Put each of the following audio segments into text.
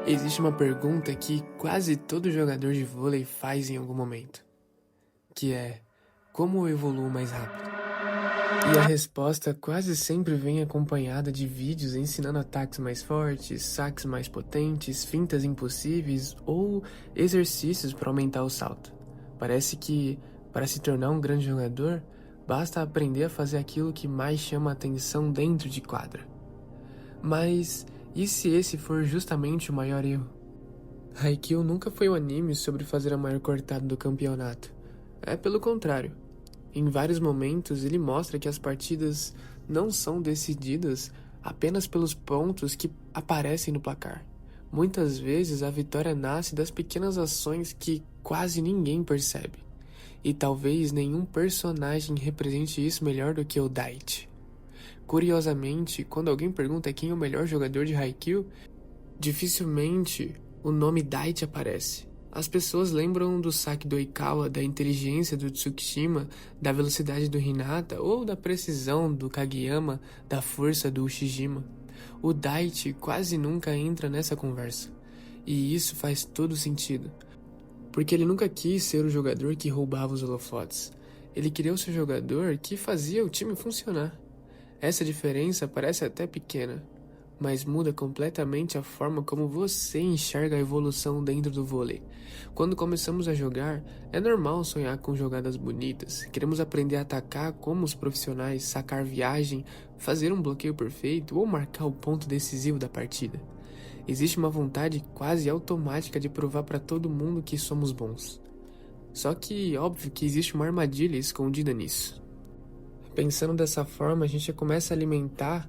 Existe uma pergunta que quase todo jogador de vôlei faz em algum momento, que é: como eu evoluo mais rápido? E a resposta quase sempre vem acompanhada de vídeos ensinando ataques mais fortes, saques mais potentes, fintas impossíveis ou exercícios para aumentar o salto. Parece que, para se tornar um grande jogador, basta aprender a fazer aquilo que mais chama a atenção dentro de quadra. Mas e se esse for justamente o maior erro? Haikyuu nunca foi um anime sobre fazer a maior cortada do campeonato. É pelo contrário. Em vários momentos ele mostra que as partidas não são decididas apenas pelos pontos que aparecem no placar. Muitas vezes a vitória nasce das pequenas ações que quase ninguém percebe. E talvez nenhum personagem represente isso melhor do que o Daichi. Curiosamente, quando alguém pergunta quem é o melhor jogador de Haikyuu, dificilmente o nome Daichi aparece. As pessoas lembram do saque do Oikawa, da inteligência do Tsukishima, da velocidade do Hinata ou da precisão do Kageyama, da força do Ushijima. O Daichi quase nunca entra nessa conversa. E isso faz todo sentido. Porque ele nunca quis ser o jogador que roubava os holofotes. Ele queria ser o jogador que fazia o time funcionar. Essa diferença parece até pequena, mas muda completamente a forma como você enxerga a evolução dentro do vôlei. Quando começamos a jogar, é normal sonhar com jogadas bonitas. Queremos aprender a atacar como os profissionais, sacar viagem, fazer um bloqueio perfeito ou marcar o ponto decisivo da partida. Existe uma vontade quase automática de provar para todo mundo que somos bons. Só que, óbvio que existe uma armadilha escondida nisso. Pensando dessa forma, a gente começa a alimentar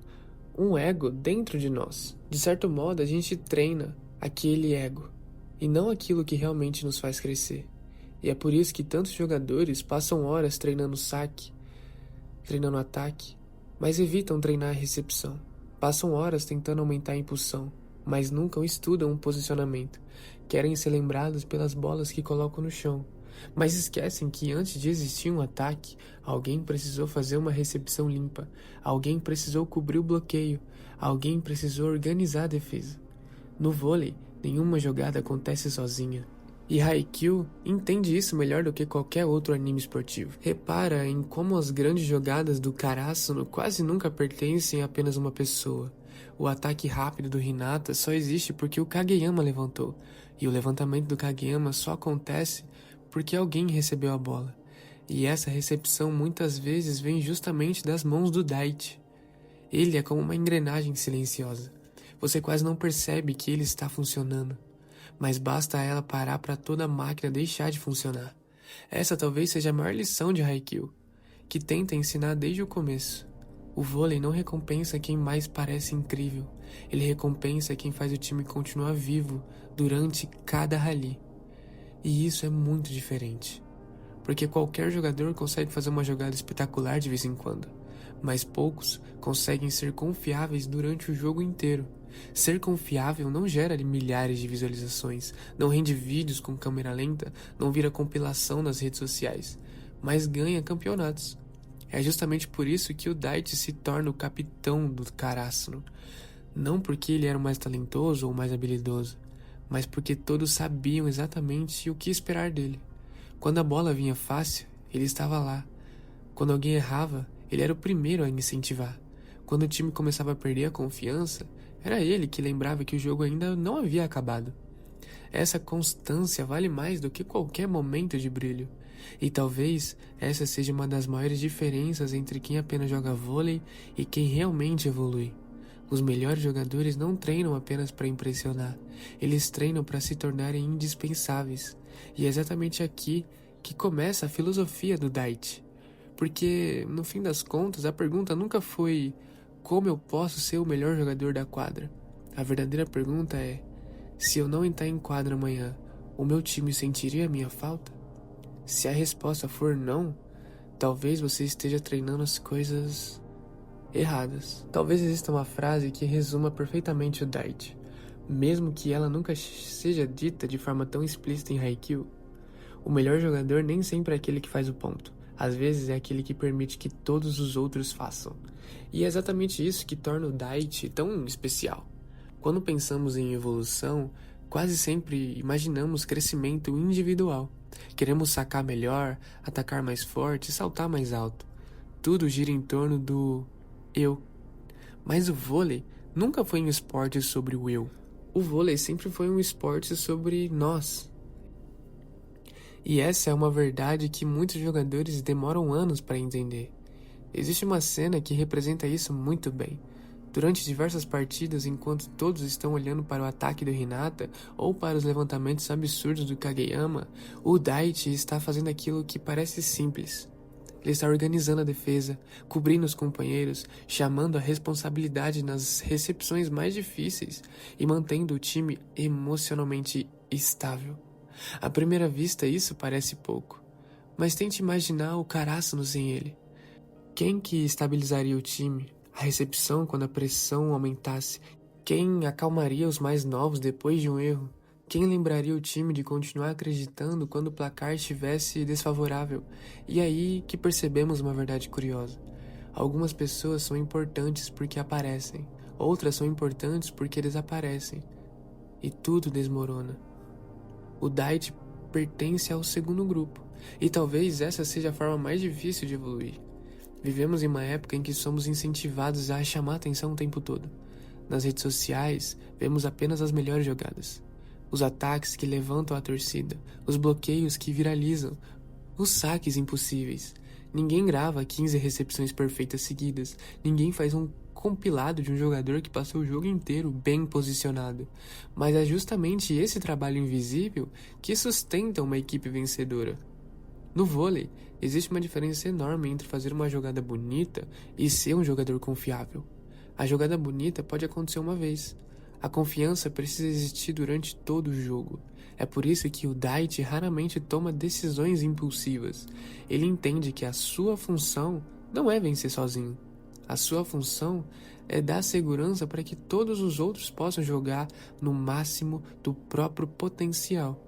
um ego dentro de nós. De certo modo, a gente treina aquele ego, e não aquilo que realmente nos faz crescer. E é por isso que tantos jogadores passam horas treinando saque, treinando ataque, mas evitam treinar a recepção. Passam horas tentando aumentar a impulsão, mas nunca estudam um posicionamento. Querem ser lembrados pelas bolas que colocam no chão, mas esquecem que antes de existir um ataque, alguém precisou fazer uma recepção limpa, alguém precisou cobrir o bloqueio, alguém precisou organizar a defesa. No vôlei, nenhuma jogada acontece sozinha. E Haikyuu entende isso melhor do que qualquer outro anime esportivo. Repara em como as grandes jogadas do Karasuno quase nunca pertencem a apenas uma pessoa. O ataque rápido do Hinata só existe porque o Kageyama levantou, e o levantamento do Kageyama só acontece porque alguém recebeu a bola. E essa recepção muitas vezes vem justamente das mãos do Daichi. Ele é como uma engrenagem silenciosa. Você quase não percebe que ele está funcionando, mas basta ela parar para toda a máquina deixar de funcionar. Essa talvez seja a maior lição de Haikyuu, que tenta ensinar desde o começo. O vôlei não recompensa quem mais parece incrível. Ele recompensa quem faz o time continuar vivo durante cada rally. E isso é muito diferente, porque qualquer jogador consegue fazer uma jogada espetacular de vez em quando, mas poucos conseguem ser confiáveis durante o jogo inteiro. Ser confiável não gera milhares de visualizações, não rende vídeos com câmera lenta, não vira compilação nas redes sociais, mas ganha campeonatos. É justamente por isso que o Daichi se torna o capitão do Karasuno, não porque ele era o mais talentoso ou mais habilidoso, mas porque todos sabiam exatamente o que esperar dele. Quando a bola vinha fácil, ele estava lá. Quando alguém errava, ele era o primeiro a incentivar. Quando o time começava a perder a confiança, era ele que lembrava que o jogo ainda não havia acabado. Essa constância vale mais do que qualquer momento de brilho. E talvez essa seja uma das maiores diferenças entre quem apenas joga vôlei e quem realmente evolui. Os melhores jogadores não treinam apenas para impressionar, eles treinam para se tornarem indispensáveis. E é exatamente aqui que começa a filosofia do Daichi. Porque, no fim das contas, a pergunta nunca foi como eu posso ser o melhor jogador da quadra. A verdadeira pergunta é: se eu não entrar em quadra amanhã, o meu time sentiria a minha falta? Se a resposta for não, talvez você esteja treinando as coisas erradas. Talvez exista uma frase que resuma perfeitamente o Daichi, mesmo que ela nunca seja dita de forma tão explícita em Haikyuu. O melhor jogador nem sempre é aquele que faz o ponto. Às vezes é aquele que permite que todos os outros façam. E é exatamente isso que torna o Daichi tão especial. Quando pensamos em evolução, Quase sempre imaginamos crescimento individual. Queremos sacar melhor, atacar mais forte, saltar mais alto. Tudo gira em torno do eu. Mas o vôlei nunca foi um esporte sobre o eu. O vôlei sempre foi um esporte sobre nós. E essa é uma verdade que muitos jogadores demoram anos para entender. Existe uma cena que representa isso muito bem. Durante diversas partidas, enquanto todos estão olhando para o ataque do Hinata ou para os levantamentos absurdos do Kageyama, o Daichi está fazendo aquilo que parece simples. Ele está organizando a defesa, cobrindo os companheiros, chamando a responsabilidade nas recepções mais difíceis e mantendo o time emocionalmente estável. À primeira vista isso parece pouco, mas tente imaginar o Karasuno sem ele. Quem que estabilizaria o time? A recepção quando a pressão aumentasse? Quem acalmaria os mais novos depois de um erro? Quem lembraria o time de continuar acreditando quando o placar estivesse desfavorável? E aí que percebemos uma verdade curiosa. Algumas pessoas são importantes porque aparecem, outras são importantes porque desaparecem. E tudo desmorona. O Daichi pertence ao segundo grupo, e talvez essa seja a forma mais difícil de evoluir. Vivemos em uma época em que somos incentivados a chamar atenção o tempo todo. Nas redes sociais, vemos apenas as melhores jogadas. Os ataques que levantam a torcida, os bloqueios que viralizam, os saques impossíveis. Ninguém grava 15 recepções perfeitas seguidas, ninguém faz um compilado de um jogador que passou o jogo inteiro bem posicionado. Mas é justamente esse trabalho invisível que sustenta uma equipe vencedora. No vôlei, existe uma diferença enorme entre fazer uma jogada bonita e ser um jogador confiável. A jogada bonita pode acontecer uma vez. A confiança precisa existir durante todo o jogo. É por isso que o Daichi raramente toma decisões impulsivas. Ele entende que a sua função não é vencer sozinho. A sua função é dar segurança para que todos os outros possam jogar no máximo do próprio potencial.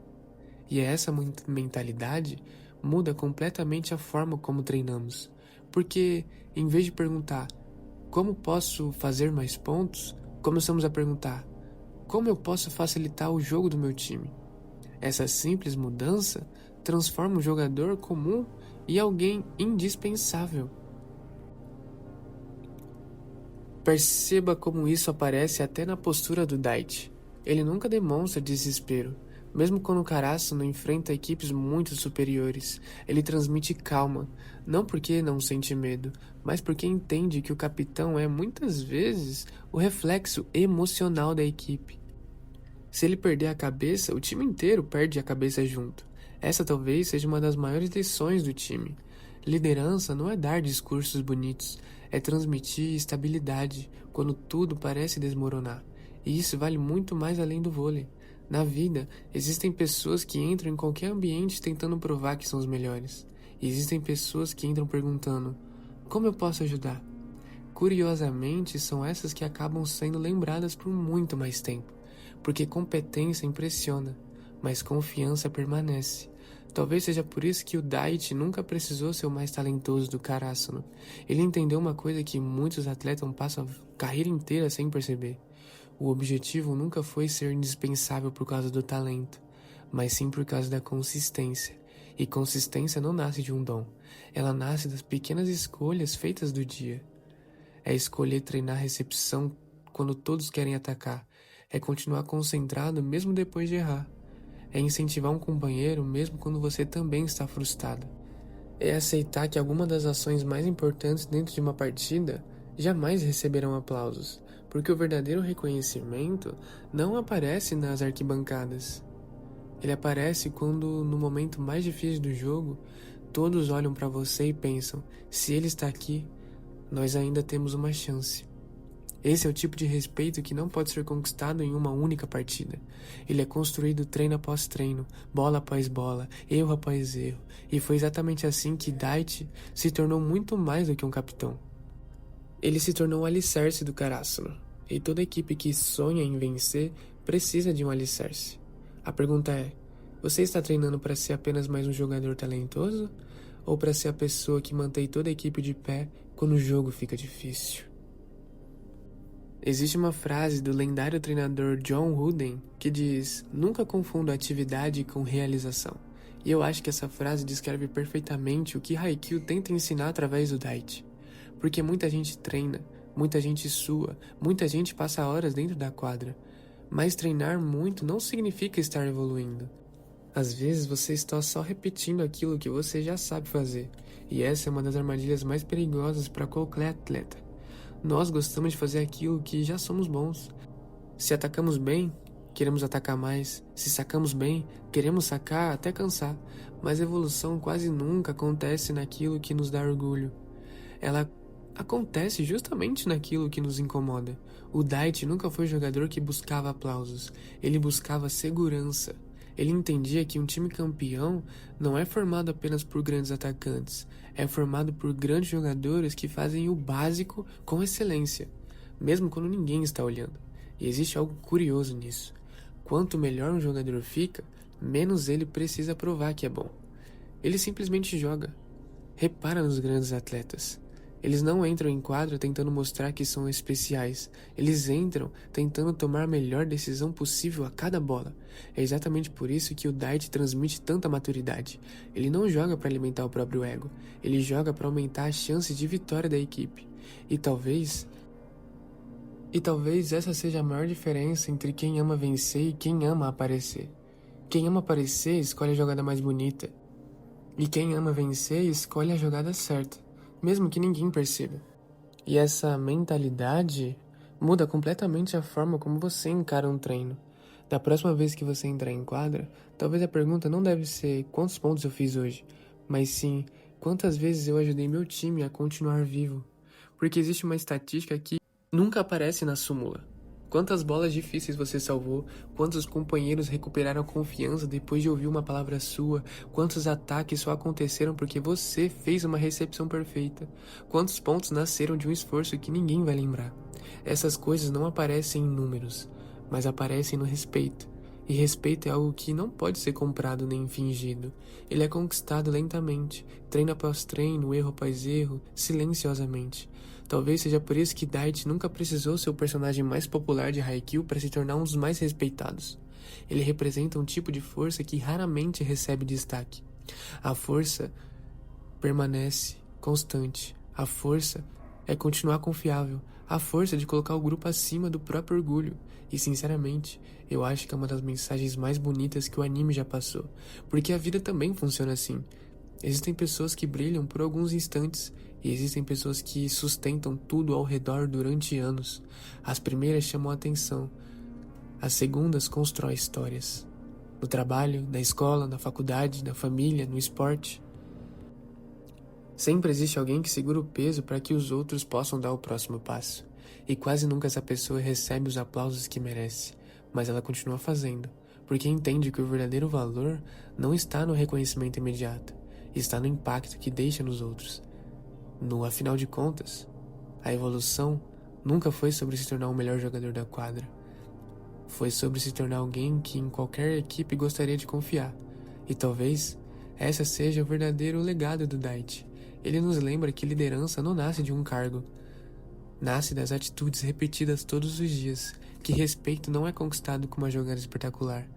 E essa mentalidade muda completamente a forma como treinamos. Porque, em vez de perguntar como posso fazer mais pontos, começamos a perguntar como eu posso facilitar o jogo do meu time. Essa simples mudança transforma um jogador comum em alguém indispensável. Perceba como isso aparece até na postura do Daichi. Ele nunca demonstra desespero. Mesmo quando o Karasuno enfrenta equipes muito superiores, ele transmite calma, não porque não sente medo, mas porque entende que o capitão é, muitas vezes, o reflexo emocional da equipe. Se ele perder a cabeça, o time inteiro perde a cabeça junto. Essa talvez seja uma das maiores lições do time. Liderança não é dar discursos bonitos, é transmitir estabilidade quando tudo parece desmoronar. E isso vale muito mais além do vôlei. Na vida, existem pessoas que entram em qualquer ambiente tentando provar que são os melhores. E existem pessoas que entram perguntando: como eu posso ajudar? Curiosamente, são essas que acabam sendo lembradas por muito mais tempo. Porque competência impressiona, mas confiança permanece. Talvez seja por isso que o Daichi nunca precisou ser o mais talentoso do Karasuno. Ele entendeu uma coisa que muitos atletas passam a carreira inteira sem perceber. O objetivo nunca foi ser indispensável por causa do talento, mas sim por causa da consistência. E consistência não nasce de um dom, ela nasce das pequenas escolhas feitas do dia. É escolher treinar recepção quando todos querem atacar, é continuar concentrado mesmo depois de errar, é incentivar um companheiro mesmo quando você também está frustrado. É aceitar que alguma das ações mais importantes dentro de uma partida jamais receberão aplausos, porque o verdadeiro reconhecimento não aparece nas arquibancadas. Ele aparece quando, no momento mais difícil do jogo, todos olham para você e pensam: se ele está aqui, nós ainda temos uma chance. Esse é o tipo de respeito que não pode ser conquistado em uma única partida. Ele é construído treino após treino, bola após bola, erro após erro. E foi exatamente assim que Daichi se tornou muito mais do que um capitão. Ele se tornou o alicerce do Karasuno. E toda equipe que sonha em vencer precisa de um alicerce. A pergunta é: você está treinando para ser apenas mais um jogador talentoso? Ou para ser a pessoa que mantém toda a equipe de pé quando o jogo fica difícil? Existe uma frase do lendário treinador John Wooden que diz: "Nunca confunda atividade com realização." E eu acho que essa frase descreve perfeitamente o que Haikyuu tenta ensinar através do Daichi. Porque muita gente treina, muita gente sua, muita gente passa horas dentro da quadra. Mas treinar muito não significa estar evoluindo. Às vezes você está só repetindo aquilo que você já sabe fazer. E essa é uma das armadilhas mais perigosas para qualquer atleta. Nós gostamos de fazer aquilo que já somos bons. Se atacamos bem, queremos atacar mais. Se sacamos bem, queremos sacar até cansar. Mas a evolução quase nunca acontece naquilo que nos dá orgulho. Ela acontece justamente naquilo que nos incomoda. O Daichi nunca foi jogador que buscava aplausos. Ele buscava segurança. Ele entendia que um time campeão não é formado apenas por grandes atacantes. É formado por grandes jogadores que fazem o básico com excelência, mesmo quando ninguém está olhando. E existe algo curioso nisso. Quanto melhor um jogador fica, menos ele precisa provar que é bom. Ele simplesmente joga. Repara nos grandes atletas. Eles não entram em quadra tentando mostrar que são especiais. Eles entram tentando tomar a melhor decisão possível a cada bola. É exatamente por isso que o Daichi transmite tanta maturidade. Ele não joga para alimentar o próprio ego. Ele joga para aumentar a chance de vitória da equipe. E talvez essa seja a maior diferença entre quem ama vencer e quem ama aparecer. Quem ama aparecer escolhe a jogada mais bonita. E quem ama vencer escolhe a jogada certa, mesmo que ninguém perceba. E essa mentalidade muda completamente a forma como você encara um treino. Da próxima vez que você entrar em quadra, talvez a pergunta não deve ser quantos pontos eu fiz hoje, mas sim quantas vezes eu ajudei meu time a continuar vivo. Porque existe uma estatística que nunca aparece na súmula. Quantas bolas difíceis você salvou, quantos companheiros recuperaram confiança depois de ouvir uma palavra sua, quantos ataques só aconteceram porque você fez uma recepção perfeita, quantos pontos nasceram de um esforço que ninguém vai lembrar. Essas coisas não aparecem em números, mas aparecem no respeito. E respeito é algo que não pode ser comprado nem fingido. Ele é conquistado lentamente, treino após treino, erro após erro, silenciosamente. Talvez seja por isso que Daichi nunca precisou ser o personagem mais popular de Haikyuu para se tornar um dos mais respeitados. Ele representa um tipo de força que raramente recebe destaque. A força permanece constante. A força é continuar confiável. A força de colocar o grupo acima do próprio orgulho. E sinceramente, eu acho que é uma das mensagens mais bonitas que o anime já passou. Porque a vida também funciona assim. Existem pessoas que brilham por alguns instantes e existem pessoas que sustentam tudo ao redor durante anos. As primeiras chamam a atenção, as segundas constroem histórias. No trabalho, na escola, na faculdade, na família, no esporte. Sempre existe alguém que segura o peso para que os outros possam dar o próximo passo. E quase nunca essa pessoa recebe os aplausos que merece, mas ela continua fazendo, porque entende que o verdadeiro valor não está no reconhecimento imediato, está no impacto que deixa nos outros. No afinal de contas, a evolução nunca foi sobre se tornar o melhor jogador da quadra. Foi sobre se tornar alguém que em qualquer equipe gostaria de confiar. E talvez essa seja o verdadeiro legado do Daichi. Ele nos lembra que liderança não nasce de um cargo. Nasce das atitudes repetidas todos os dias, que respeito não é conquistado com uma jogada espetacular.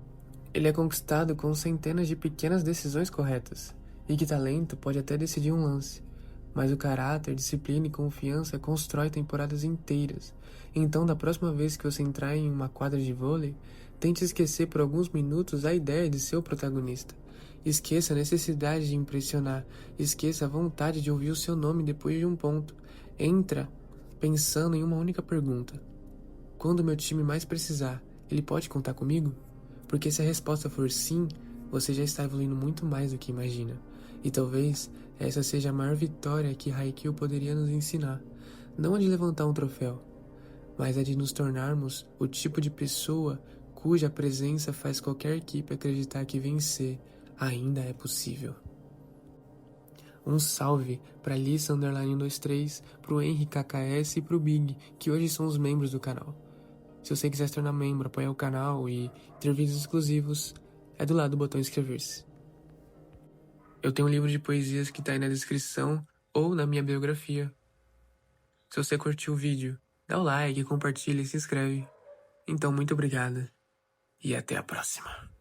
Ele é conquistado com centenas de pequenas decisões corretas, e que talento pode até decidir um lance. Mas o caráter, disciplina e confiança constrói temporadas inteiras. Então, da próxima vez que você entrar em uma quadra de vôlei, tente esquecer por alguns minutos a ideia de ser o protagonista. Esqueça a necessidade de impressionar. Esqueça a vontade de ouvir o seu nome depois de um ponto. Entra pensando em uma única pergunta. Quando meu time mais precisar, ele pode contar comigo? Porque se a resposta for sim, você já está evoluindo muito mais do que imagina. E talvez essa seja a maior vitória que Haikyuu poderia nos ensinar. Não a de levantar um troféu, mas a de nos tornarmos o tipo de pessoa cuja presença faz qualquer equipe acreditar que vencer ainda é possível. Um salve para Lissa_23, pro Henry KKS e pro Big, que hoje são os membros do canal. Se você quiser se tornar membro, apoiar o canal e ter vídeos exclusivos, é do lado do botão inscrever-se. Eu tenho um livro de poesias que tá aí na descrição ou na minha biografia. Se você curtiu o vídeo dá o like, compartilha e se inscreve. Então, muito obrigado e até a próxima.